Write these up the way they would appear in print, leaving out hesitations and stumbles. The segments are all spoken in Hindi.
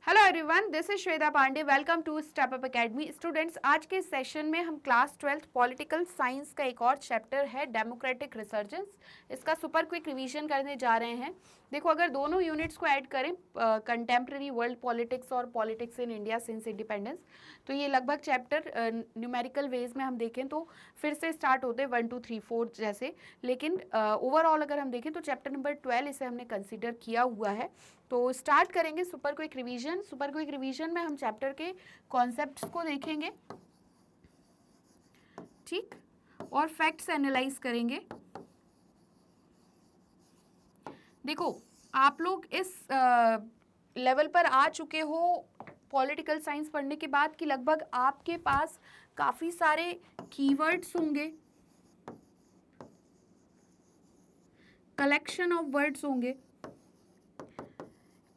Hello everyone, this is Shweta Pandey. Welcome to Step Up Academy. Students, आज के सेशन में हम क्लास 12th पॉलिटिकल साइंस का एक और चैप्टर है डेमोक्रेटिक रिसर्जेंस, इसका सुपर क्विक रिवीजन करने जा रहे हैं। देखो, अगर दोनों यूनिट्स को ऐड करें, कंटेम्प्रेरी वर्ल्ड पॉलिटिक्स और politics in India since independence, तो ये लगभग चैप्टर न्यूमेरिकल वेज में हम देखें तो फिर से स्टार्ट होते हैं 1 2 3 4 जैसे, लेकिन ओवरऑल अगर हम देखें तो चैप्टर नंबर 12 इसे हमने कंसिडर किया हुआ है। तो स्टार्ट करेंगे super quick revision. Super quick revision में हम चैप्टर के कॉन्सेप्ट्स को देखेंगे, ठीक, और फैक्ट्स एनालाइज करेंगे। देखो, आप लोग इस लेवल पर आ चुके हो पॉलिटिकल साइंस पढ़ने के बाद कि लगभग आपके पास काफी सारे कीवर्ड्स होंगे, कलेक्शन ऑफ वर्ड्स होंगे,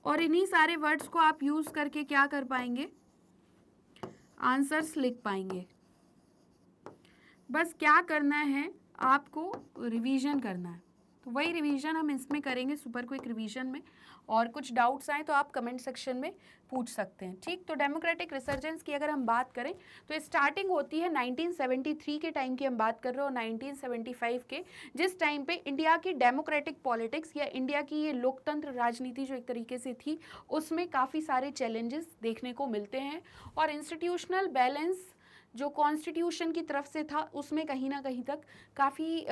और इन्हीं सारे वर्ड्स को आप यूज करके क्या कर पाएंगे, आंसर्स लिख पाएंगे। बस क्या करना है, आपको रिवीजन करना है। तो वही रिवीजन हम इसमें करेंगे सुपर क्विक रिवीजन में, और कुछ डाउट्स आए तो आप कमेंट सेक्शन में पूछ सकते हैं, ठीक। तो डेमोक्रेटिक रिसर्जेंस की अगर हम बात करें तो स्टार्टिंग होती है 1973 के टाइम की हम बात कर रहे हो, 1975 के, जिस टाइम पे इंडिया की डेमोक्रेटिक पॉलिटिक्स या इंडिया की ये लोकतंत्र राजनीति जो एक तरीके से थी, उसमें काफ़ी सारे चैलेंजेस देखने को मिलते हैं, और इंस्टीट्यूशनल बैलेंस जो कॉन्स्टिट्यूशन की तरफ से था उसमें कहीं ना कहीं तक काफ़ी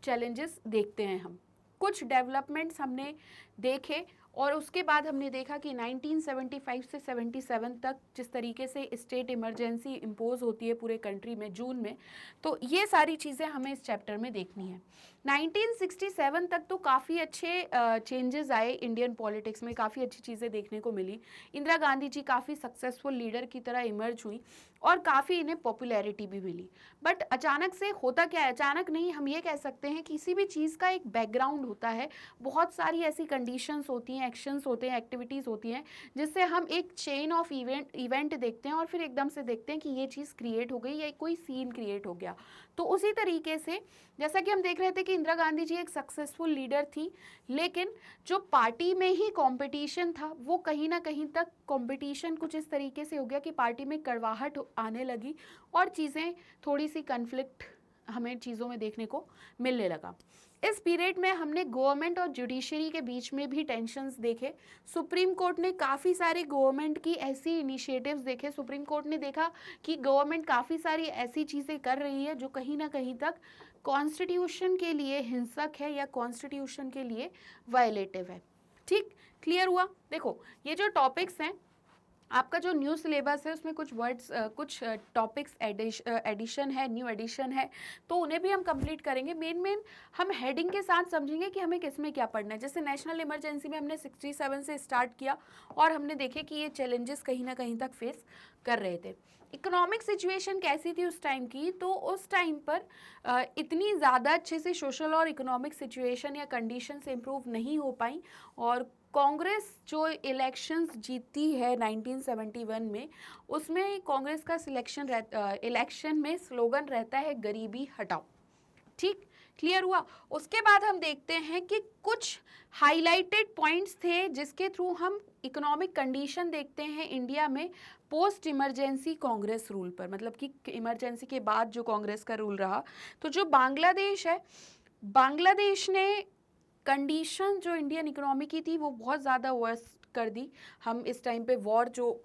चैलेंजेस देखते हैं हम। कुछ डेवलपमेंट्स हमने देखे, और उसके बाद हमने देखा कि 1975 से 77 तक जिस तरीके से स्टेट इमरजेंसी इम्पोज होती है पूरे कंट्री में जून में, तो ये सारी चीज़ें हमें इस चैप्टर में देखनी है। 1967 तक तो काफ़ी अच्छे चेंजेस आए इंडियन पॉलिटिक्स में, काफ़ी अच्छी चीज़ें देखने को मिली। इंदिरा गांधी जी काफ़ी सक्सेसफुल लीडर की तरह इमर्ज हुई और काफ़ी इन्हें पॉपुलैरिटी भी मिली। बट अचानक से होता क्या है, अचानक नहीं, हम ये कह सकते हैं किसी भी चीज़ का एक बैकग्राउंड होता है, बहुत सारी ऐसी कंडीशंस होती हैं, एक्शंस होते हैं, एक्टिविटीज़ होती हैं, जिससे हम एक चेन ऑफ इवेंट देखते हैं और फिर एकदम से देखते हैं कि ये चीज़ क्रिएट हो गई या कोई सीन क्रिएट हो गया। तो उसी तरीके से जैसा कि हम देख रहे थे कि इंदिरा गांधी जी एक सक्सेसफुल लीडर थी, लेकिन जो पार्टी में ही कंपटीशन था वो कहीं ना कहीं तक कंपटीशन कुछ इस तरीके से हो गया कि पार्टी में कड़वाहट आने लगी और चीज़ें थोड़ी सी कन्फ्लिक्ट हमें चीज़ों में देखने को मिलने लगा। इस पीरियड में हमने गवर्नमेंट और जुडिशरी के बीच में भी टेंशन्स देखे। सुप्रीम कोर्ट ने काफ़ी सारे गवर्नमेंट की ऐसी इनिशिएटिव्स देखे। सुप्रीम कोर्ट ने देखा कि गवर्नमेंट काफ़ी सारी ऐसी चीज़ें कर रही है जो कहीं ना कहीं तक कॉन्स्टिट्यूशन के लिए हिंसक है या कॉन्स्टिट्यूशन के लिए वायलेटिव है, ठीक। क्लियर हुआ? देखो, ये जो टॉपिक्स हैं, आपका जो न्यू सिलेबस है उसमें कुछ वर्ड्स, कुछ टॉपिक्स एडिशन है, न्यू एडिशन है, तो उन्हें भी हम कंप्लीट करेंगे। मेन हम हेडिंग के साथ समझेंगे कि हमें किसमें क्या पढ़ना है। जैसे नेशनल इमरजेंसी में हमने 67 से स्टार्ट किया और हमने देखे कि ये चैलेंजेस कहीं ना कहीं तक फेस कर रहे थे। इकोनॉमिक सिचुएशन कैसी थी उस टाइम की, तो उस टाइम पर इतनी ज़्यादा अच्छे से सोशल और इकोनॉमिक सिचुएशन या कंडीशन से इम्प्रूव नहीं हो पाई, और कांग्रेस जो इलेक्शंस जीतती है 1971 में, उसमें कांग्रेस का इलेक्शन में स्लोगन रहता है गरीबी हटाओ, ठीक। क्लियर हुआ? उसके बाद हम देखते हैं कि कुछ हाइलाइटेड पॉइंट्स थे जिसके थ्रू हम इकोनॉमिक कंडीशन देखते हैं इंडिया में पोस्ट इमरजेंसी कांग्रेस रूल पर, मतलब कि इमरजेंसी के बाद जो कांग्रेस का रूल रहा। तो जो बांग्लादेश है, बांग्लादेश ने कंडीशन जो इंडियन इकोनॉमी की थी वो बहुत ज़्यादा वर्स कर दी। हम इस टाइम पे वॉर जो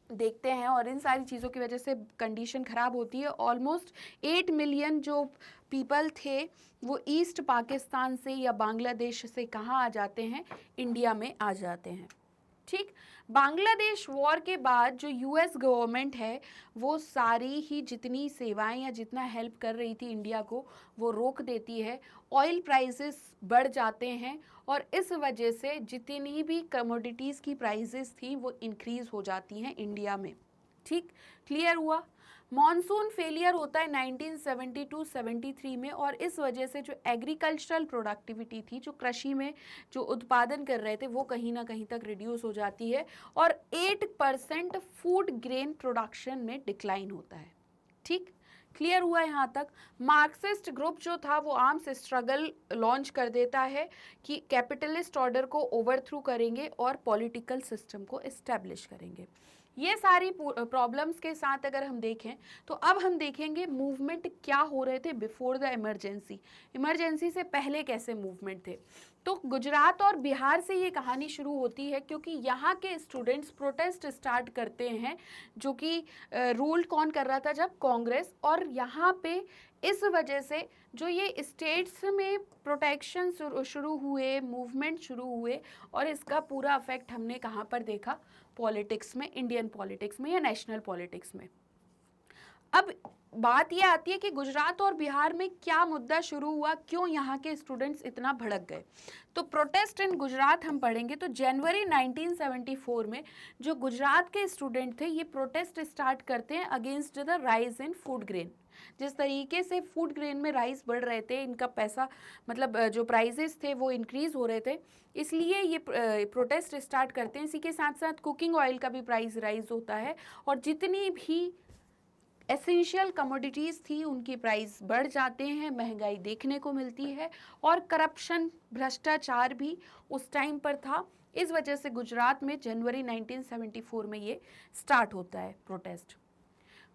देखते हैं और इन सारी चीज़ों की वजह से कंडीशन ख़राब होती है। ऑलमोस्ट 8 मिलियन जो पीपल थे वो ईस्ट पाकिस्तान से या बांग्लादेश से कहाँ आ जाते हैं, इंडिया में आ जाते हैं, ठीक। बांग्लादेश वॉर के बाद जो यूएस गवर्नमेंट है वो सारी ही जितनी सेवाएं या जितना हेल्प कर रही थी इंडिया को वो रोक देती है। ऑयल प्राइसेस बढ़ जाते हैं और इस वजह से जितनी भी कमोडिटीज़ की प्राइसेस थी वो इंक्रीज़ हो जाती हैं इंडिया में, ठीक। क्लियर हुआ? मॉनसून फेलियर होता है 1972-73 में, और इस वजह से जो एग्रीकल्चरल प्रोडक्टिविटी थी, जो कृषि में जो उत्पादन कर रहे थे, वो कहीं ना कहीं तक रिड्यूस हो जाती है और 8% फूड ग्रेन प्रोडक्शन में डिक्लाइन होता है, ठीक। क्लियर हुआ यहाँ तक? मार्क्सिस्ट ग्रुप जो था वो आर्म्स स्ट्रगल लॉन्च कर देता है कि कैपिटलिस्ट ऑर्डर को ओवरथ्रू करेंगे और पॉलिटिकल सिस्टम को एस्टेब्लिश करेंगे। ये सारी प्रॉब्लम्स के साथ अगर हम देखें तो अब हम देखेंगे मूवमेंट क्या हो रहे थे बिफोर द इमरजेंसी, इमरजेंसी से पहले कैसे मूवमेंट थे। तो गुजरात और बिहार से ये कहानी शुरू होती है क्योंकि यहाँ के स्टूडेंट्स प्रोटेस्ट स्टार्ट करते हैं, जो कि रूल कौन कर रहा था जब? कांग्रेस। और यहाँ पे इस वजह से जो ये स्टेट्स में प्रोटेक्शन शुरू हुए, मूवमेंट शुरू हुए, और इसका पूरा इफेक्ट हमने कहाँ पर देखा? पॉलिटिक्स में, इंडियन पॉलिटिक्स में या नेशनल पॉलिटिक्स में। अब बात ये आती है कि गुजरात और बिहार में क्या मुद्दा शुरू हुआ, क्यों यहाँ के स्टूडेंट्स इतना भड़क गए। तो प्रोटेस्ट इन गुजरात हम पढ़ेंगे तो जनवरी 1974 में जो गुजरात के स्टूडेंट थे ये प्रोटेस्ट स्टार्ट करते हैं against the rise in food grain. जिस तरीके से फूड ग्रेन में राइस बढ़ रहे थे, इनका पैसा मतलब जो प्राइजेस थे वो इंक्रीज हो रहे थे, इसलिए ये प्रोटेस्ट स्टार्ट करते हैं। इसी के साथ साथ कुकिंग ऑयल का भी प्राइस राइज होता है और जितनी भी एसेंशियल कमोडिटीज़ थी उनकी प्राइस बढ़ जाते हैं, महंगाई देखने को मिलती है और करप्शन, भ्रष्टाचार भी उस टाइम पर था। इस वजह से गुजरात में जनवरी 1974 में ये स्टार्ट होता है प्रोटेस्ट।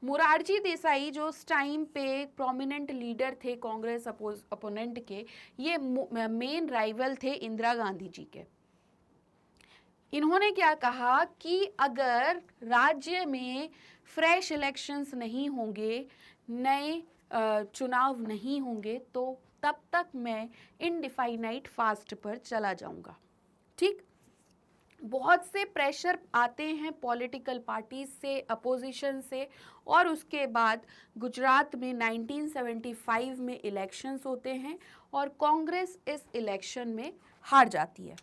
मोरारजी देसाई जो उस टाइम पे प्रोमिनेंट लीडर थे कांग्रेस अपोनेंट के, ये मेन राइवल थे इंदिरा गांधी जी के। इन्होंने क्या कहा कि अगर राज्य में फ्रेश इलेक्शंस नहीं होंगे, नए चुनाव नहीं होंगे, तो तब तक मैं इनडिफाइनाइट फास्ट पर चला जाऊंगा। ठीक, बहुत से प्रेशर आते हैं पॉलिटिकल पार्टीज से, अपोजिशन से, और उसके बाद गुजरात में 1975 में इलेक्शंस होते हैं और कांग्रेस इस इलेक्शन में हार जाती है।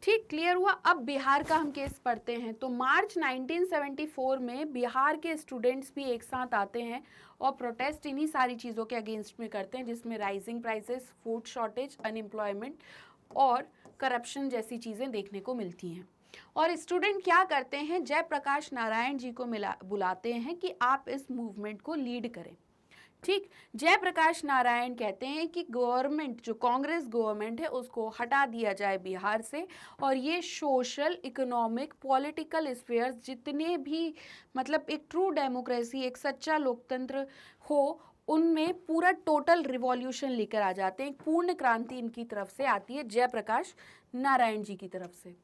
ठीक, क्लियर हुआ। अब बिहार का हम केस पढ़ते हैं तो मार्च 1974 में बिहार के स्टूडेंट्स भी एक साथ आते हैं और प्रोटेस्ट इन्हीं सारी चीज़ों के अगेंस्ट में करते हैं, जिसमें rising prices, food shortage, unemployment और करप्शन जैसी चीज़ें देखने को मिलती हैं। और स्टूडेंट क्या करते हैं, जयप्रकाश नारायण जी को बुलाते हैं कि आप इस मूवमेंट को लीड करें। ठीक, जयप्रकाश नारायण कहते हैं कि गवर्नमेंट, जो कांग्रेस गवर्नमेंट है, उसको हटा दिया जाए बिहार से और ये सोशल, इकोनॉमिक, पॉलिटिकल स्फेयर्स जितने भी मतलब एक ट्रू डेमोक्रेसी, एक सच्चा लोकतंत्र हो, उनमें पूरा टोटल रिवॉल्यूशन लेकर आ जाते हैं। पूर्ण क्रांति इनकी तरफ से आती है, जयप्रकाश नारायण जी की तरफ से।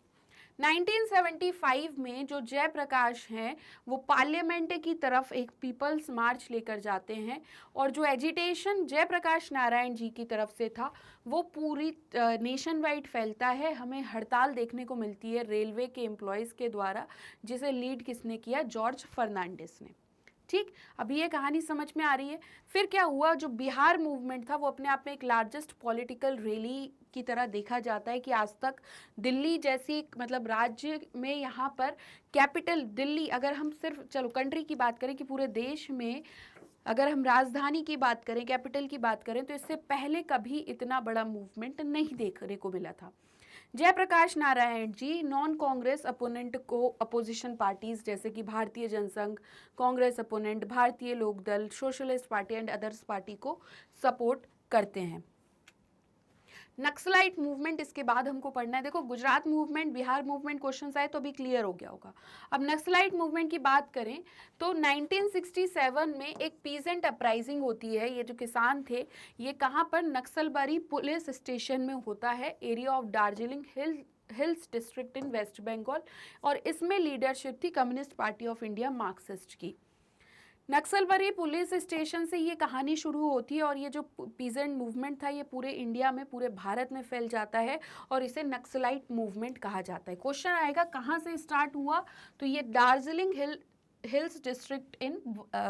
1975 में जो जयप्रकाश हैं वो पार्लियामेंट की तरफ एक पीपल्स मार्च लेकर जाते हैं और जो एजिटेशन जयप्रकाश नारायण जी की तरफ से था वो पूरी नेशन वाइड फैलता है। हमें हड़ताल देखने को मिलती है रेलवे के एम्प्लॉयज़ के द्वारा, जिसे लीड किसने किया? जॉर्ज फर्नांडिस ने। ठीक, अभी ये कहानी समझ में आ रही है। फिर क्या हुआ, जो बिहार मूवमेंट था वो अपने आप में एक लार्जेस्ट पॉलिटिकल रैली की तरह देखा जाता है कि आज तक दिल्ली जैसी मतलब राज्य में, यहाँ पर कैपिटल दिल्ली, अगर हम सिर्फ चलो कंट्री की बात करें कि पूरे देश में अगर हम राजधानी की बात करें, कैपिटल की बात करें, तो इससे पहले कभी इतना बड़ा मूवमेंट नहीं देखने को मिला था। जयप्रकाश नारायण जी नॉन कांग्रेस अपोनेंट को, अपोजिशन पार्टीज जैसे कि Bharatiya Jana Sangh, Congress opponent, Bharatiya Lok Dal, socialist party and others party को सपोर्ट करते हैं। नक्सलाइट मूवमेंट इसके बाद हमको पढ़ना है। देखो, Gujarat movement, Bihar movement questions आए तो अभी क्लियर हो गया होगा। अब नक्सलाइट मूवमेंट की बात करें तो 1967 में एक पीजेंट अपराइजिंग होती है। ये जो किसान थे, ये कहाँ पर? नक्सलबारी पुलिस स्टेशन में होता है, area of Darjeeling hills district in West Bengal, और इसमें लीडरशिप थी Communist Party of India, Marxist की। नक्सलबारी पुलिस स्टेशन से ये कहानी शुरू होती है और ये जो पीजेंट मूवमेंट था ये पूरे इंडिया में, पूरे भारत में फैल जाता है और इसे नक्सलाइट मूवमेंट कहा जाता है। क्वेश्चन आएगा कहाँ से स्टार्ट हुआ, तो ये Darjeeling hills district in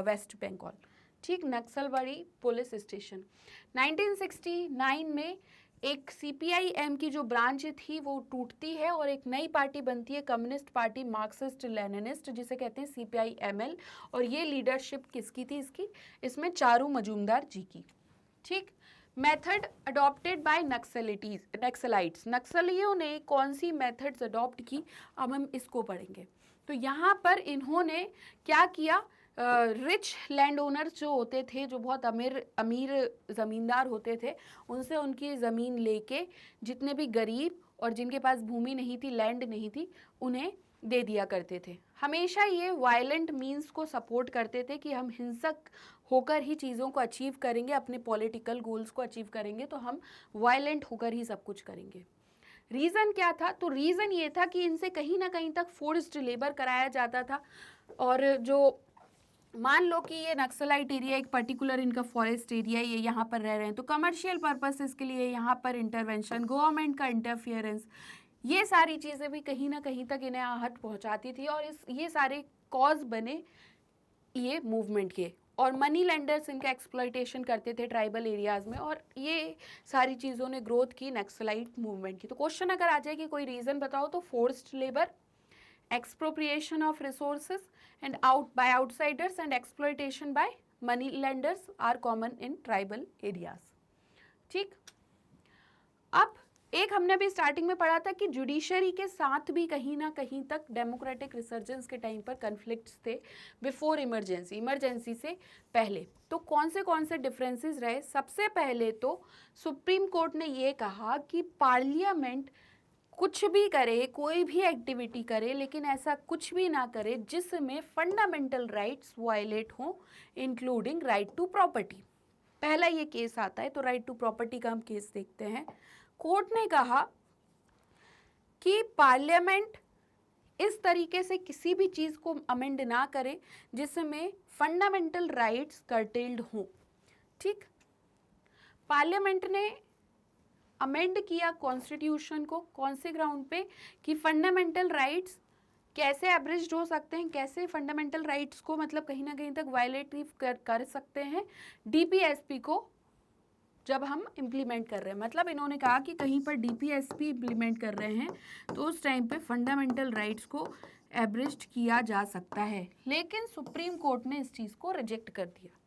West Bengal. ठीक, नक्सलबारी पुलिस स्टेशन। 1969 में एक CPIM की जो ब्रांच थी वो टूटती है और एक नई पार्टी बनती है, कम्युनिस्ट पार्टी मार्क्सिस्ट लेनिनिस्ट, जिसे कहते हैं CPIML, और ये लीडरशिप किसकी थी इसकी? इसमें चारू मजूमदार जी की। ठीक, मेथड अडॉप्टेड बाय नक्सलाइट्स, नक्सलियों ने कौन सी मेथड्स अडॉप्ट की, अब हम इसको पढ़ेंगे। तो यहाँ पर इन्होंने क्या किया, रिच लैंड ओनर्स जो होते थे, जो बहुत अमीर ज़मींदार होते थे, उनसे उनकी ज़मीन लेके जितने भी गरीब और जिनके पास भूमि नहीं थी, लैंड नहीं थी, उन्हें दे दिया करते थे। हमेशा ये वायलेंट मीन्स को सपोर्ट करते थे कि हम हिंसक होकर ही चीज़ों को अचीव करेंगे, अपने पॉलिटिकल गोल्स को अचीव करेंगे, तो हम वायलेंट होकर ही सब कुछ करेंगे। रीज़न क्या था? तो रीज़न ये था कि इनसे कहीं ना कहीं तक फोर्स्ड लेबर कराया जाता था। और जो मान लो कि ये नक्सलाइट एरिया, एक पर्टिकुलर इनका फॉरेस्ट एरिया, ये यहाँ पर रह रहे हैं, तो कमर्शियल पर्पसेस के लिए यहाँ पर इंटरवेंशन, गवर्नमेंट का इंटरफियरेंस, ये सारी चीज़ें भी कहीं ना कहीं तक इन्हें आहत पहुँचाती थी। और ये सारे कॉज बने ये मूवमेंट के। और मनी लेंडर्स इनका एक्सप्लॉयटेशन करते थे ट्राइबल एरियाज़ में, और ये सारी चीज़ों ने ग्रोथ की नक्सलाइट मूवमेंट की। तो क्वेश्चन अगर आ जाए कि कोई रीज़न बताओ, तो forced labour, expropriation of resources and by outsiders and exploitation by money lenders are common in tribal areas। ठीक, अब एक हमने भी स्टार्टिंग में पढ़ा था कि जुडिशरी के साथ भी कहीं ना कहीं तक डेमोक्रेटिक रिसर्जेंस के टाइम पर कन्फ्लिक्ट्स थे बिफोर इमरजेंसी, इमरजेंसी से पहले। तो कौन से डिफरेंसेस रहे? सबसे पहले तो सुप्रीम कोर्ट ने ये कहा कि पार्लियामेंट कुछ भी करे, कोई भी एक्टिविटी करे, लेकिन ऐसा कुछ भी ना करे जिसमें फंडामेंटल राइट्स वायलेट हों, इंक्लूडिंग राइट टू प्रॉपर्टी। पहला ये केस आता है, तो राइट टू प्रॉपर्टी का हम केस देखते हैं। कोर्ट ने कहा कि पार्लियामेंट इस तरीके से किसी भी चीज़ को अमेंड ना करे जिसमें फंडामेंटल राइट्स कर्टेल्ड हों। ठीक, पार्लियामेंट ने अमेंड किया कॉन्स्टिट्यूशन को कौन से ग्राउंड पे? कि फंडामेंटल राइट्स कैसे एब्रिज्ड हो सकते हैं, कैसे फंडामेंटल राइट्स को मतलब कहीं ना कहीं तक वायलेट कर सकते हैं डीपीएसपी को जब हम इम्प्लीमेंट कर रहे हैं। मतलब इन्होंने कहा कि कहीं पर डीपीएसपी इम्प्लीमेंट कर रहे हैं तो उस टाइम पे फंडामेंटल राइट्स को एब्रिज्ड किया जा सकता है। लेकिन सुप्रीम कोर्ट ने इस चीज़ को रिजेक्ट कर दिया।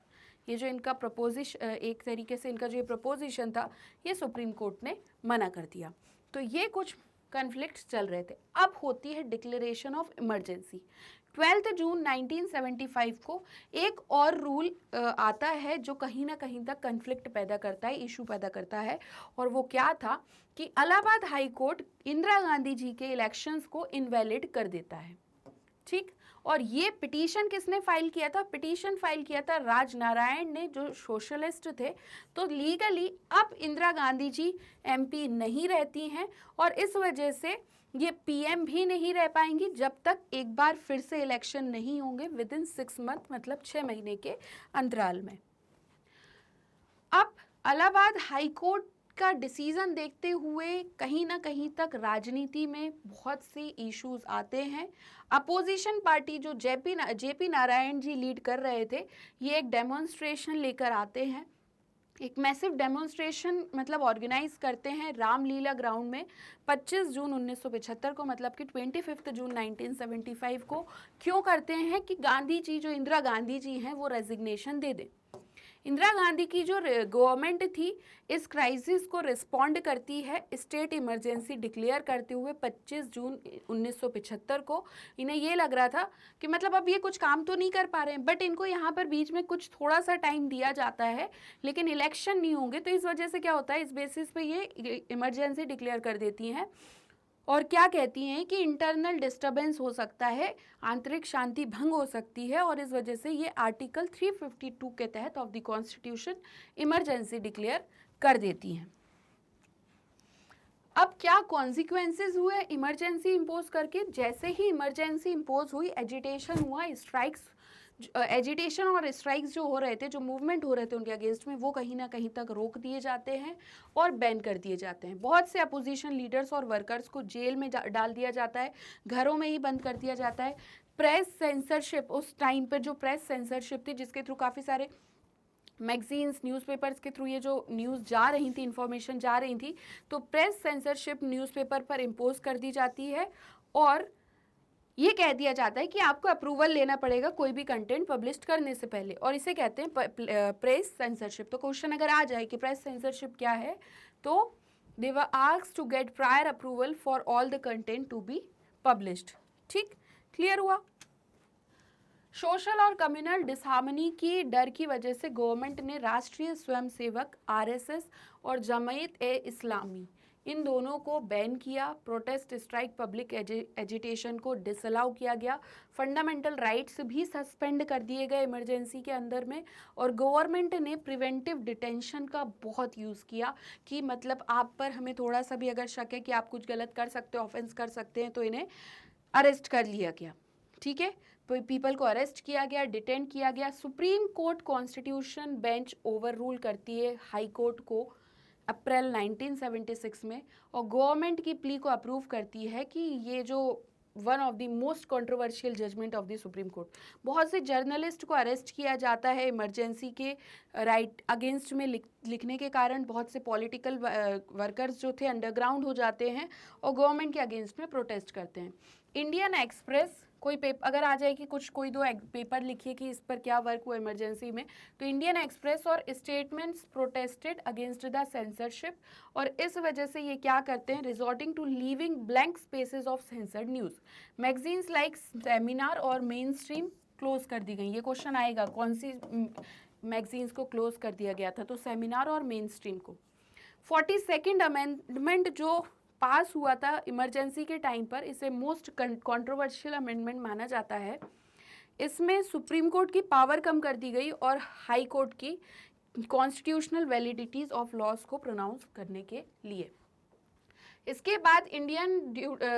ये जो इनका प्रपोजिशन, एक तरीके से इनका जो ये प्रपोजिशन था, ये सुप्रीम कोर्ट ने मना कर दिया। तो ये कुछ कन्फ्लिक्ट्स चल रहे थे। अब होती है डिक्लेरेशन ऑफ इमरजेंसी। 12 जून 1975 को एक और रूल आता है जो कहीं ना कहीं तक कन्फ्लिक्ट पैदा करता है, इशू पैदा करता है। और वो क्या था कि इलाहाबाद हाई कोर्ट इंदिरा गांधी जी के इलेक्शंस को इनवैलिड कर देता है। ठीक, और ये पिटीशन किसने फाइल किया था? पिटीशन फाइल किया था राज नारायण ने, जो सोशलिस्ट थे। तो लीगली अब इंदिरा गांधी जी एमपी नहीं रहती हैं, और इस वजह से ये पीएम भी नहीं रह पाएंगी जब तक एक बार फिर से इलेक्शन नहीं होंगे विदिन 6 मंथ, मतलब 6 महीने के अंतराल में। अब इलाहाबाद हाई कोर्ट का डिसीजन देखते हुए कहीं ना कहीं तक राजनीति में बहुत से इश्यूज आते हैं। अपोजिशन पार्टी जो जेपी नारायण जी लीड कर रहे थे, ये एक डेमोन्स्ट्रेशन लेकर आते हैं, एक मैसिव डेमोन्स्ट्रेशन मतलब ऑर्गेनाइज करते हैं रामलीला ग्राउंड में 25 जून 1975 को, मतलब कि 25 जून 1975 को। क्यों करते हैं? कि गांधी जी, जो इंदिरा गांधी जी हैं, वो रेजिग्नेशन दे दें। इंदिरा गांधी की जो गवर्नमेंट थी इस क्राइसिस को रिस्पॉन्ड करती है स्टेट इमरजेंसी डिक्लेयर करते हुए 25 जून 1975 को। इन्हें ये लग रहा था कि मतलब अब ये कुछ काम तो नहीं कर पा रहे हैं, बट इनको यहाँ पर बीच में कुछ थोड़ा सा टाइम दिया जाता है, लेकिन इलेक्शन नहीं होंगे, तो इस वजह से क्या होता है, इस बेसिस पे ये इमरजेंसी डिक्लेयर कर देती हैं। और क्या कहती हैं कि इंटरनल डिस्टर्बेंस हो सकता है, आंतरिक शांति भंग हो सकती है, और इस वजह से ये आर्टिकल 352 के तहत of the constitution emergency declare कर देती हैं। अब क्या कॉन्सिक्वेंसेस हुए इमरजेंसी इम्पोज करके? जैसे ही इमरजेंसी इम्पोज हुई, एजिटेशन हुआ, स्ट्राइक्स, एजिटेशन और स्ट्राइक्स जो हो रहे थे, जो मूवमेंट हो रहे थे उनके अगेंस्ट में, वो कहीं ना कहीं तक रोक दिए जाते हैं और बैन कर दिए जाते हैं। बहुत से अपोजिशन लीडर्स और वर्कर्स को जेल में डाल दिया जाता है, घरों में ही बंद कर दिया जाता है। प्रेस सेंसरशिप, उस टाइम पर जो प्रेस सेंसरशिप थी, जिसके थ्रू काफ़ी सारे मैगजीन्स, न्यूज़पेपर्स के थ्रू ये जो न्यूज़ जा रही थी, इन्फॉर्मेशन जा रही थी, तो प्रेस सेंसरशिप न्यूज़पेपर पर इम्पोज कर दी जाती है, और ये कह दिया जाता है कि आपको अप्रूवल लेना पड़ेगा कोई भी कंटेंट पब्लिश करने से पहले, और इसे कहते हैं प्रेस सेंसरशिप। तो क्वेश्चन अगर आ जाए कि प्रेस सेंसरशिप क्या है, तो they were asked to get prior approval for all the content to be published. ठीक, क्लियर हुआ? सोशल और कम्युनल डिसहार्मनी की डर की वजह से गवर्नमेंट ने राष्ट्रीय स्वयंसेवक आरएसएस और जमायत ए इस्लामी इन दोनों को बैन किया। प्रोटेस्ट स्ट्राइक पब्लिक एजिटेशन को डिसअलाउ किया गया। फंडामेंटल राइट्स भी सस्पेंड कर दिए गए इमरजेंसी के अंदर में। और गवर्नमेंट ने प्रिवेंटिव डिटेंशन का बहुत यूज़ किया कि मतलब आप पर हमें थोड़ा सा भी अगर शक है कि आप कुछ गलत कर सकते हो, ऑफेंस कर सकते हैं, तो इन्हें अरेस्ट कर लिया गया। ठीक है, पीपल को अरेस्ट किया गया, डिटेन किया गया। Supreme court constitution bench over rule करती है हाई कोर्ट को अप्रैल 1976 में, और गवर्नमेंट की प्ली को अप्रूव करती है कि ये जो one of the most controversial judgement of the Supreme Court. बहुत से जर्नलिस्ट को अरेस्ट किया जाता है इमरजेंसी के राइट अगेंस्ट में लिखने के कारण। बहुत से पॉलिटिकल वर्कर्स जो थे अंडरग्राउंड हो जाते हैं और गवर्नमेंट के अगेंस्ट में प्रोटेस्ट करते हैं। इंडियन एक्सप्रेस कोई पेपर अगर आ जाए कि कुछ कोई दो पेपर लिखिए कि इस पर क्या वर्क हुआ इमरजेंसी में, तो इंडियन एक्सप्रेस और statements protested against the censorship, और इस वजह से ये क्या करते हैं, resorting to leaving blank spaces of censored news. Magazines like Seminar और मेन स्ट्रीम क्लोज कर दी गई। ये क्वेश्चन आएगा कौन सी मैगजीन्स को क्लोज कर दिया गया था, तो सेमिनार और मेन स्ट्रीम को। 42nd अमेंडमेंट जो पास हुआ था इमरजेंसी के टाइम पर, इसे मोस्ट कंट्रोवर्शियल अमेंडमेंट माना जाता है। इसमें सुप्रीम कोर्ट की पावर कम कर दी गई और हाई कोर्ट की कॉन्स्टिट्यूशनल वैलिडिटीज ऑफ लॉज को प्रोनाउंस करने के लिए। इसके बाद इंडियन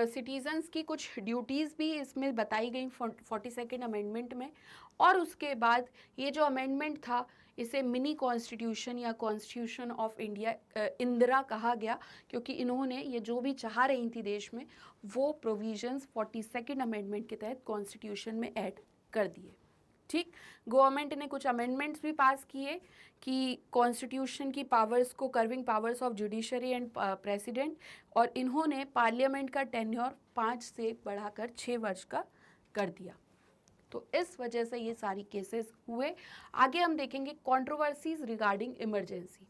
सिटीजन्स की कुछ ड्यूटीज़ भी इसमें बताई गई 42nd अमेंडमेंट में। और उसके बाद ये जो अमेंडमेंट था इसे मिनी कॉन्स्टिट्यूशन या कॉन्स्टिट्यूशन ऑफ इंडिया इंदिरा कहा गया, क्योंकि इन्होंने ये जो भी चाह रही थी देश में वो प्रोविजंस 42nd अमेंडमेंट के तहत कॉन्स्टिट्यूशन में ऐड कर दिए। ठीक, गवर्नमेंट ने कुछ अमेंडमेंट्स भी पास किए कि कॉन्स्टिट्यूशन की पावर्स को curving powers of judiciary and president, और इन्होंने पार्लियामेंट का टेन्योर 5 से बढ़ाकर 6 वर्ष का कर दिया। तो इस वजह से ये सारी केसेस हुए। आगे हम देखेंगे कंट्रोवर्सीज रिगार्डिंग इमरजेंसी।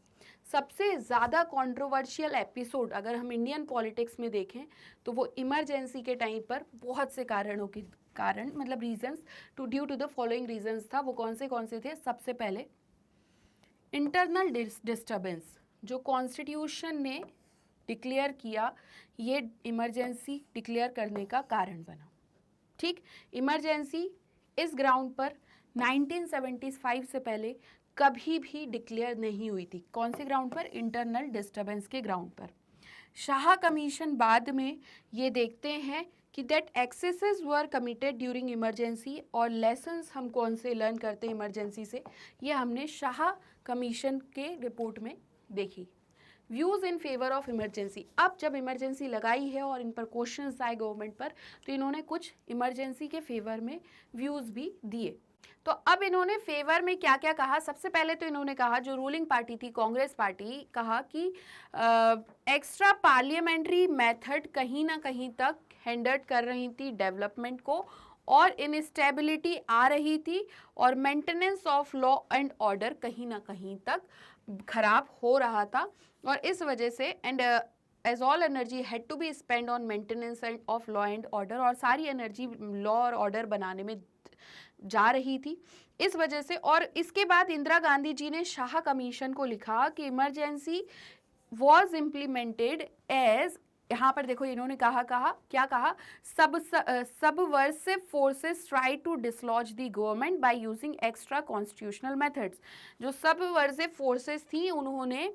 सबसे ज़्यादा कंट्रोवर्शियल एपिसोड अगर हम इंडियन पॉलिटिक्स में देखें तो वो इमरजेंसी के टाइम पर बहुत से कारणों के कारण मतलब reasons due to the following reasons था। वो कौन से थे? सबसे पहले इंटरनल डिस्टर्बेंस, जो कॉन्स्टिट्यूशन ने डिक्लेयर किया ये इमरजेंसी डिक्लेयर करने का कारण बना। ठीक, इमरजेंसी इस ग्राउंड पर 1975 से पहले कभी भी डिक्लेयर नहीं हुई थी। कौन से ग्राउंड पर? इंटरनल डिस्टर्बेंस के ग्राउंड पर। शाह कमीशन बाद में ये देखते हैं कि that axes were committed during emergency, और लेसन्स हम कौन से लर्न करते हैं इमरजेंसी से, ये हमने शाह कमीशन के रिपोर्ट में देखी। Views in favour of emergency, अब जब इमरजेंसी लगाई है और इन पर क्वेश्चंस आए गवर्नमेंट पर, तो इन्होंने कुछ इमरजेंसी के फेवर में व्यूज़ भी दिए। तो अब इन्होंने फेवर में क्या क्या कहा? सबसे पहले तो इन्होंने कहा, जो रूलिंग पार्टी थी कांग्रेस पार्टी, कहा कि एक्स्ट्रा पार्लियामेंट्री मेथड कहीं ना कहीं तक हिंडर्ड कर रही थी डेवलपमेंट को, और इनस्टेबिलिटी आ रही थी, और maintenance of law and order कहीं ना कहीं तक खराब हो रहा था। और इस वजह से and as all energy had to be spend on maintenance of law and order, और सारी एनर्जी लॉ और ऑर्डर बनाने में जा रही थी इस वजह से। और इसके बाद इंदिरा गांधी जी ने शाह कमीशन को लिखा कि इमरजेंसी वॉज इम्प्लीमेंटेड एज, यहाँ पर देखो इन्होंने क्या कहा, subversive forces try to dislodge the government by using extra constitutional methods. जो सबवर्सिव फोर्सेस थी उन्होंने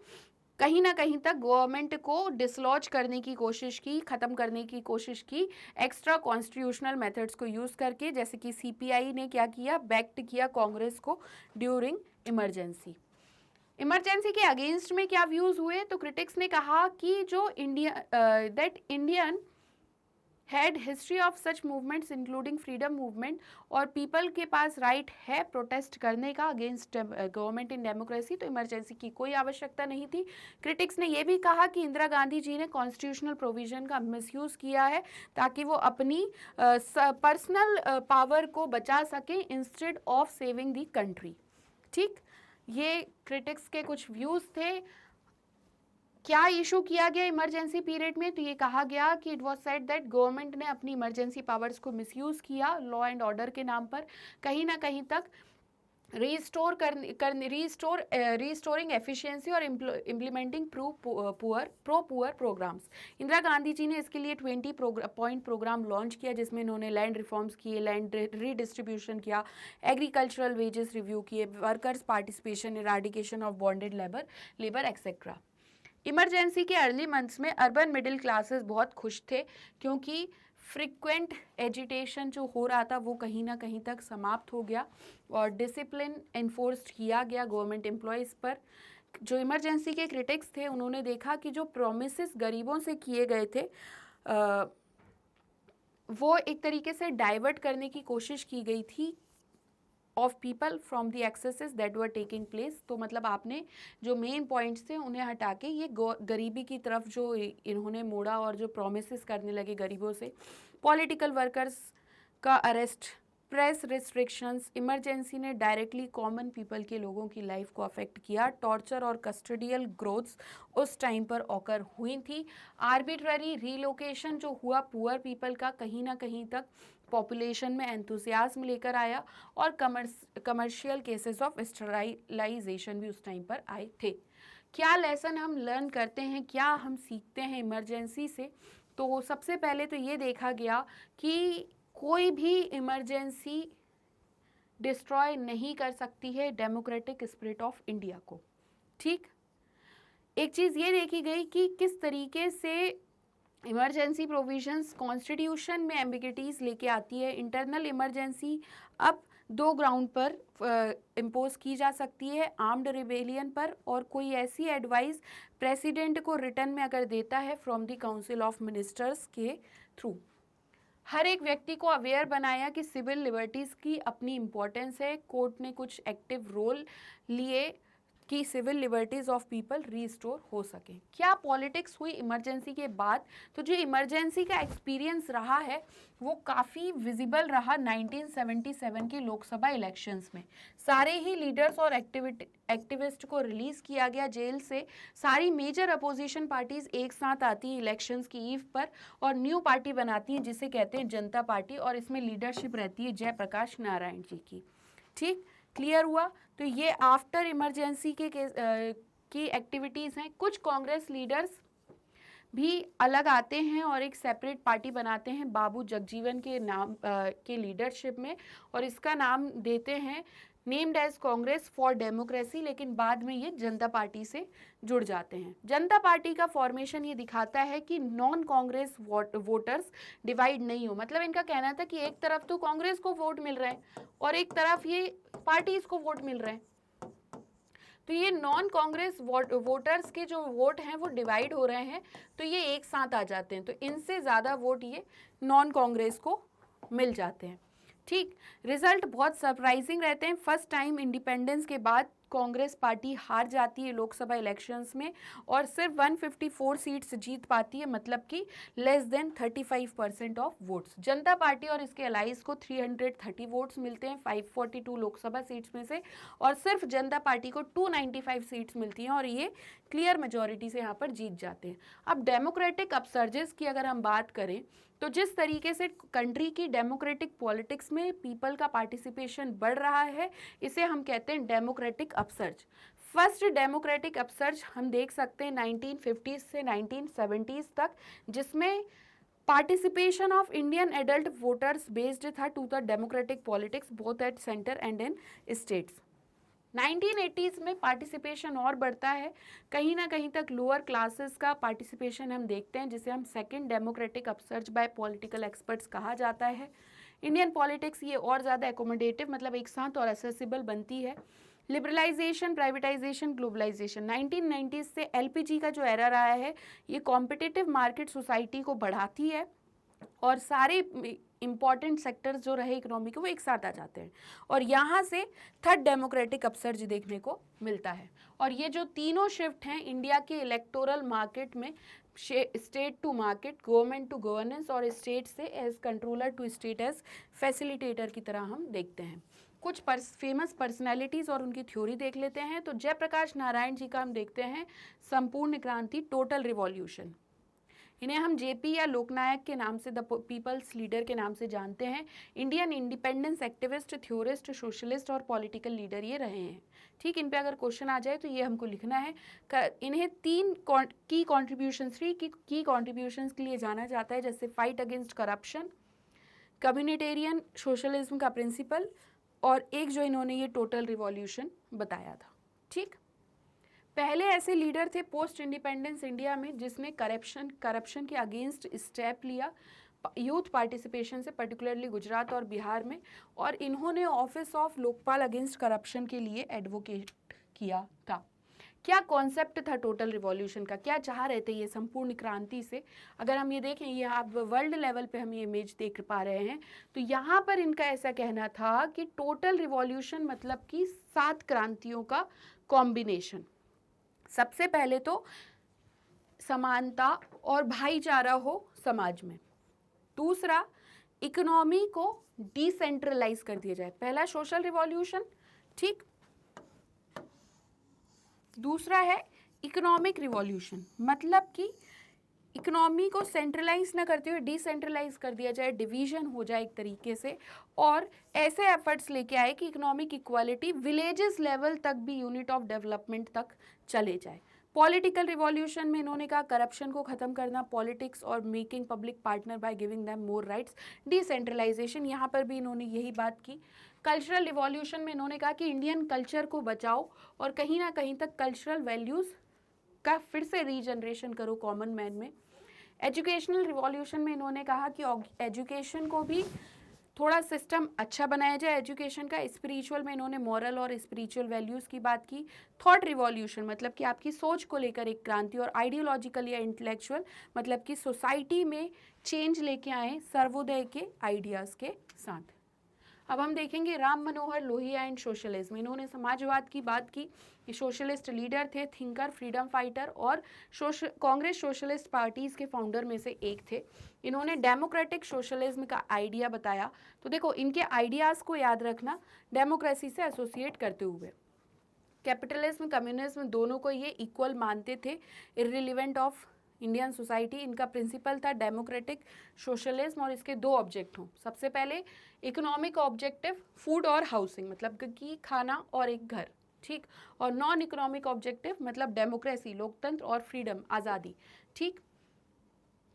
कहीं ना कहीं तक गवर्नमेंट को डिसलॉज करने की कोशिश की, ख़त्म करने की कोशिश की एक्स्ट्रा कॉन्स्टिट्यूशनल मेथड्स को यूज़ करके। जैसे कि सीपीआई ने क्या किया, बैक्ट किया कांग्रेस को ड्यूरिंग इमरजेंसी। इमरजेंसी के अगेंस्ट में क्या व्यूज़ हुए? तो क्रिटिक्स ने कहा कि जो Indian had history of such movements including freedom movement, और पीपल के पास राइट है प्रोटेस्ट करने का अगेंस्ट गवर्नमेंट इन डेमोक्रेसी, तो इमरजेंसी की कोई आवश्यकता नहीं थी। क्रिटिक्स ने यह भी कहा कि इंदिरा गांधी जी ने कॉन्स्टिट्यूशनल प्रोविजन का मिसयूज़ किया है ताकि वो अपनी पर्सनल पावर को बचा सकें instead of saving the country. ठीक, ये क्रिटिक्स के कुछ व्यूज़ थे। क्या इशू किया गया इमरजेंसी पीरियड में? तो ये कहा गया कि it was said that government ने अपनी इमरजेंसी पावर्स को मिसयूज किया लॉ एंड ऑर्डर के नाम पर, कहीं ना कहीं तक रिस्टोरिंग एफिशिएंसी और implementing pro poor programmes. Indira Gandhi ji ने इसके लिए 20 पॉइंट प्रोग्राम लॉन्च किया, जिसमें इन्होंने लैंड रिफॉर्म्स किए, लैंड रीडिस्ट्रीब्यूशन किया, एग्रीकल्चरल वेजेस रिव्यू किए, workers participation, eradication of bonded labour etcetera. Emergency के अर्ली मंथ्स में अर्बन मिडिल क्लासेस बहुत खुश थे, क्योंकि फ्रिक्वेंट एजिटेशन जो हो रहा था वो कहीं ना कहीं तक समाप्त हो गया और डिसिप्लिन एनफोर्स्ड किया गया गवर्नमेंट एम्प्लॉयज़ पर। जो इमरजेंसी के क्रिटिक्स थे उन्होंने देखा कि जो प्रोमिसेस गरीबों से किए गए थे वो एक तरीके से डाइवर्ट करने की कोशिश की गई थी of people from the axes that were taking place. तो मतलब आपने जो मेन पॉइंट्स थे उन्हें हटा के ये गरीबी की तरफ जो इन्होंने मोड़ा और जो प्रोमिसेस करने लगे गरीबों से। पॉलिटिकल वर्कर्स का अरेस्ट, प्रेस रिस्ट्रिक्शंस, इमरजेंसी ने डायरेक्टली कॉमन पीपल के लोगों की लाइफ को अफेक्ट किया। टॉर्चर और कस्टोडियल ग्रोथ्स उस टाइम पर ऑकर हुई थी। आर्बिट्ररी रीलोकेशन जो हुआ पुअर पीपल का, कहीं ना कहीं तक पॉपुलेशन में एंथुसियाज्म लेकर आया और कमर्शियल केसेस ऑफ स्टरलाइजेशन भी उस टाइम पर आए थे। क्या लेसन हम लर्न करते हैं, क्या हम सीखते हैं इमरजेंसी से? तो सबसे पहले तो ये देखा गया कि कोई भी इमरजेंसी डिस्ट्रॉय नहीं कर सकती है डेमोक्रेटिक स्पिरिट ऑफ इंडिया को। ठीक, एक चीज़ ये देखी गई कि किस तरीके से इमरजेंसी प्रोविजंस कॉन्स्टिट्यूशन में एम्बिगिटीज लेके आती है। इंटरनल इमरजेंसी अब 2 ग्राउंड पर इम्पोज की जा सकती है, आर्म्ड रिबेलियन पर और कोई ऐसी एडवाइस प्रेसिडेंट को रिटर्न में अगर देता है from the council of ministers के थ्रू। हर एक व्यक्ति को अवेयर बनाया कि सिविल लिबर्टीज़ की अपनी इम्पोर्टेंस है। कोर्ट ने कुछ एक्टिव रोल लिए कि civil liberties of people restore हो सके। क्या पॉलिटिक्स हुई इमरजेंसी के बाद? तो जो इमरजेंसी का एक्सपीरियंस रहा है वो काफ़ी विजिबल रहा 1977 के लोकसभा इलेक्शंस में। सारे ही लीडर्स और एक्टिविस्ट को रिलीज़ किया गया जेल से। सारी मेजर अपोजिशन पार्टीज़ एक साथ आती हैं इलेक्शंस की ईव पर और न्यू पार्टी बनाती हैं जिसे कहते हैं जनता पार्टी, और इसमें लीडरशिप रहती है जयप्रकाश नारायण जी की। ठीक, क्लियर हुआ? तो ये आफ्टर इमरजेंसी की एक्टिविटीज़ हैं। कुछ कांग्रेस लीडर्स भी अलग आते हैं और एक सेपरेट पार्टी बनाते हैं बाबू जगजीवन के नाम के लीडरशिप में, और इसका नाम देते हैं named as Congress for Democracy, लेकिन बाद में ये जनता पार्टी से जुड़ जाते हैं। जनता पार्टी का फॉर्मेशन ये दिखाता है कि नॉन कांग्रेस वोटर्स डिवाइड नहीं हो। मतलब इनका कहना था कि एक तरफ तो कांग्रेस को वोट मिल रहे हैं और एक तरफ ये पार्टीज को वोट मिल रहे हैं, तो ये नॉन कांग्रेस वोटर्स के जो वोट हैं वो डिवाइड हो रहे हैं, तो ये एक साथ आ जाते हैं, तो इनसे ज़्यादा वोट ये नॉन कांग्रेस को मिल जाते हैं। ठीक, रिजल्ट बहुत सरप्राइजिंग रहते हैं। फर्स्ट टाइम इंडिपेंडेंस के बाद कांग्रेस पार्टी हार जाती है लोकसभा इलेक्शंस में और सिर्फ 154 सीट्स जीत पाती है, मतलब कि less than 35% of votes. Janata party और इसके अलाइज को 330 वोट्स मिलते हैं 542 लोकसभा सीट्स में से, और सिर्फ जनता पार्टी को 295 सीट्स मिलती हैं और ये क्लियर मेजॉरिटी से यहाँ पर जीत जाते हैं। अब डेमोक्रेटिक अपसर्जेस की अगर हम बात करें तो जिस तरीके से कंट्री की डेमोक्रेटिक पॉलिटिक्स में पीपल का पार्टिसिपेशन बढ़ रहा है, इसे हम कहते हैं democratic upsurge. First democratic upsurge हम देख सकते हैं 1950s से 1970s तक, जिसमें participation of Indian adult voters based था to the democratic politics both at centre and in states. 1980s में पार्टिसिपेशन और बढ़ता है, कहीं ना कहीं तक लोअर क्लासेस का पार्टिसिपेशन हम देखते हैं, जिसे हम second democratic upsurge bye political experts कहा जाता है। इंडियन पॉलिटिक्स ये और ज़्यादा एकोमोडेटिव मतलब एक साथ और एक्सेसिबल बनती है। लिबरलाइजेशन, प्राइवेटाइजेशन, ग्लोबलाइजेशन, 1990s से एलपीजी का जो एरा रहा है ये कॉम्पिटिटिव मार्केट सोसाइटी को बढ़ाती है और सारे इंपॉर्टेंट सेक्टर्स जो रहे इकोनॉमी के वो एक साथ आ जाते हैं, और यहाँ से थर्ड डेमोक्रेटिक अपसर्ज देखने को मिलता है। और ये जो तीनों शिफ्ट हैं इंडिया के इलेक्टोरल मार्केट में state to market, government to governance, और स्टेट से as controller to state as facilitator की तरह हम देखते हैं। कुछ फेमस पर्सनैलिटीज़ और उनकी थ्योरी देख लेते हैं। तो जयप्रकाश नारायण जी का हम देखते हैं संपूर्ण क्रांति, टोटल रिवॉल्यूशन। इन्हें हम जेपी या लोकनायक के नाम से, द पीपल्स लीडर के नाम से जानते हैं। Indian independence activist, theorist, socialist और पॉलिटिकल लीडर ये रहे हैं। ठीक, इन पे अगर क्वेश्चन आ जाए तो ये हमको लिखना है। इन्हें 3 की कॉन्ट्रीब्यूशंस, 3 की कॉन्ट्रीब्यूशंस के लिए जाना जाता है, जैसे fight against corruption, communitarian socialism का प्रिंसिपल, और एक जो इन्होंने ये टोटल रिवॉल्यूशन बताया था। ठीक, पहले ऐसे लीडर थे पोस्ट इंडिपेंडेंस इंडिया में जिसने करप्शन के अगेंस्ट स्टेप लिया यूथ पार्टिसिपेशन से, पर्टिकुलरली गुजरात और बिहार में, और इन्होंने office of Lokpal against corruption के लिए एडवोकेट किया था। क्या कॉन्सेप्ट था टोटल रिवॉल्यूशन का, क्या चाह रहे थे ये संपूर्ण क्रांति से? अगर हम ये देखें, ये आप वर्ल्ड लेवल पे हम ये इमेज देख पा रहे हैं, तो यहाँ पर इनका ऐसा कहना था कि टोटल रिवॉल्यूशन मतलब कि 7 क्रांतियों का कॉम्बिनेशन। सबसे पहले तो समानता और भाईचारा हो समाज में। दूसरा, इकोनॉमी को डिसेंट्रलाइज कर दिया जाए, पहला सोशल रिवॉल्यूशन। ठीक, दूसरा है इकोनॉमिक रिवॉल्यूशन, मतलब कि इकोनॉमी को सेंट्रलाइज ना करते हुए डिसेंट्रलाइज कर दिया जाए, डिवीजन हो जाए एक तरीके से, और ऐसे एफर्ट्स लेके आए कि इकोनॉमिक इक्वालिटी विलेजेस लेवल तक भी यूनिट ऑफ डेवलपमेंट तक चले जाए। पॉलिटिकल रिवॉल्यूशन में इन्होंने कहा करप्शन को खत्म करना, पॉलिटिक्स और making public partner by giving them more rights, decentralisation, यहाँ पर भी इन्होंने यही बात की। कल्चरल रिवॉल्यूशन में इन्होंने कहा कि इंडियन कल्चर को बचाओ और कहीं ना कहीं तक कल्चरल वैल्यूज़ का फिर से रीजनरेशन करो कॉमन मैन में। एजुकेशनल रिवॉल्यूशन में इन्होंने कहा कि एजुकेशन को भी थोड़ा सिस्टम अच्छा बनाया जाए एजुकेशन का। स्पिरिचुअल में इन्होंने मॉरल और स्पिरिचुअल वैल्यूज़ की बात की। थॉट रिवॉल्यूशन मतलब कि आपकी सोच को लेकर एक क्रांति, और आइडियोलॉजिकल या इंटेलेक्चुअल मतलब कि सोसाइटी में चेंज लेके आए सर्वोदय के आइडियाज़ के साथ। अब हम देखेंगे राम मनोहर लोहिया एंड सोशलिज्म। इन्होंने समाजवाद की बात की, ये सोशलिस्ट लीडर थे, थिंकर, फ्रीडम फाइटर और कांग्रेस सोशलिस्ट पार्टीज़ के फाउंडर में से एक थे। इन्होंने डेमोक्रेटिक सोशलिज्म का आइडिया बताया। तो देखो, इनके आइडियाज़ को याद रखना डेमोक्रेसी से एसोसिएट करते हुए। कैपिटलिज्म, कम्युनिज्म दोनों को ये इक्वल मानते थे, इररिलेवेंट ऑफ इंडियन सोसाइटी। इनका प्रिंसिपल था डेमोक्रेटिक सोशलिज्म, और इसके 2 ऑब्जेक्ट हों। सबसे पहले इकोनॉमिक ऑब्जेक्टिव, फूड और हाउसिंग, मतलब कि खाना और एक घर। ठीक, और नॉन इकोनॉमिक ऑब्जेक्टिव मतलब डेमोक्रेसी, लोकतंत्र और फ्रीडम, आज़ादी। ठीक,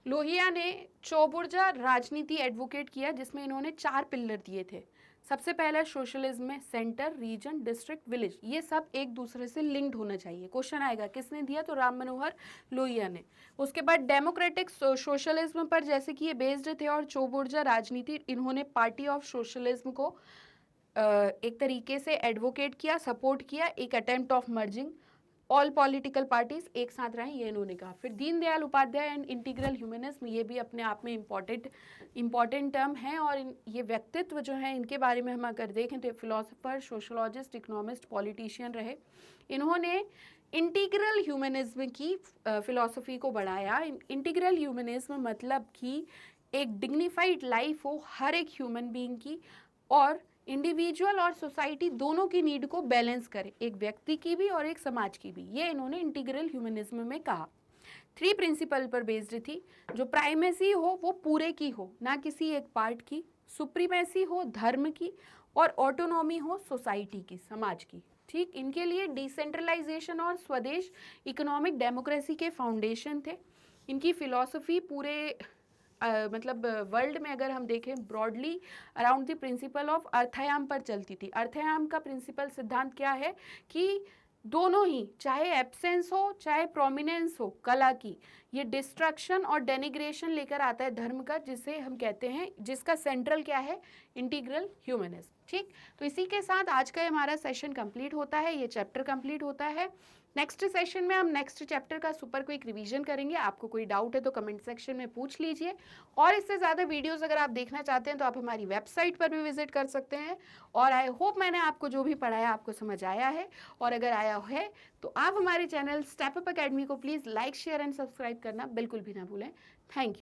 लोहिया ने चौबुर्जा राजनीति एडवोकेट किया, जिसमें इन्होंने 4 पिलर दिए थे। सबसे पहला सोशलिज्म में सेंटर, रीजन, डिस्ट्रिक्ट, विलेज, ये सब एक दूसरे से लिंक्ड होना चाहिए। क्वेश्चन आएगा किसने दिया, तो राम मनोहर लोहिया ने। उसके बाद डेमोक्रेटिक सोशलिज्म पर जैसे कि ये बेस्ड थे, और चौबुर्जा राजनीति, इन्होंने पार्टी ऑफ सोशलिज्म को एक तरीके से एडवोकेट किया, सपोर्ट किया, एक attempt of merging all political parties एक साथ रहें, ये इन्होंने कहा। फिर Deendayal Upadhyaya and integral humanism, ये भी अपने आप में इम्पॉर्टेंट टर्म है, और ये व्यक्तित्व जो है इनके बारे में हम अगर देखें तो फिलोसोफर, सोशोलॉजिस्ट, इकोनॉमिस्ट, पॉलिटिशियन रहे। इन्होंने इंटीग्रल ह्यूमनिज्म की फिलॉसफी को बढ़ाया। इंटीग्रल ह्यूमनिज्म मतलब कि एक डिग्निफाइड लाइफ हो हर एक ह्यूमन बीइंग की, और इंडिविजुअल और सोसाइटी दोनों की नीड को बैलेंस करे, एक व्यक्ति की भी और एक समाज की भी। ये इन्होंने इंटीग्रल ह्यूमनिज्म में कहा। 3 प्रिंसिपल पर बेस्ड थी। जो प्राइमेसी हो वो पूरे की हो, ना किसी एक पार्ट की, सुप्रीमेसी हो धर्म की, और ऑटोनॉमी हो सोसाइटी की, समाज की। ठीक, इनके लिए डिसेंट्रलाइजेशन और स्वदेश इकोनॉमिक डेमोक्रेसी के फाउंडेशन थे। इनकी फिलॉसफी पूरे मतलब वर्ल्ड में अगर हम देखें broadly around the principle of अर्थायाम पर चलती थी। अर्थायाम का प्रिंसिपल सिद्धांत क्या है कि दोनों ही, चाहे एब्सेंस हो चाहे प्रोमिनेंस हो कला की, ये डिस्ट्रक्शन और डेनिग्रेशन लेकर आता है धर्म का, जिसे हम कहते हैं, जिसका सेंट्रल क्या है, इंटीग्रल ह्यूमनिज्म। ठीक, तो इसी के साथ आज का हमारा सेशन कंप्लीट होता है, ये चैप्टर कंप्लीट होता है। नेक्स्ट सेशन में हम नेक्स्ट चैप्टर का सुपर क्विक रिवीजन करेंगे। आपको कोई डाउट है तो कमेंट सेक्शन में पूछ लीजिए, और इससे ज़्यादा वीडियोस अगर आप देखना चाहते हैं तो आप हमारी वेबसाइट पर भी विजिट कर सकते हैं। और आई होप मैंने आपको जो भी पढ़ाया आपको समझ आया है, और अगर आया है तो आप हमारे चैनल स्टेप अप अकेडमी को please like, share and subscribe करना बिल्कुल भी ना भूलें। Thank you.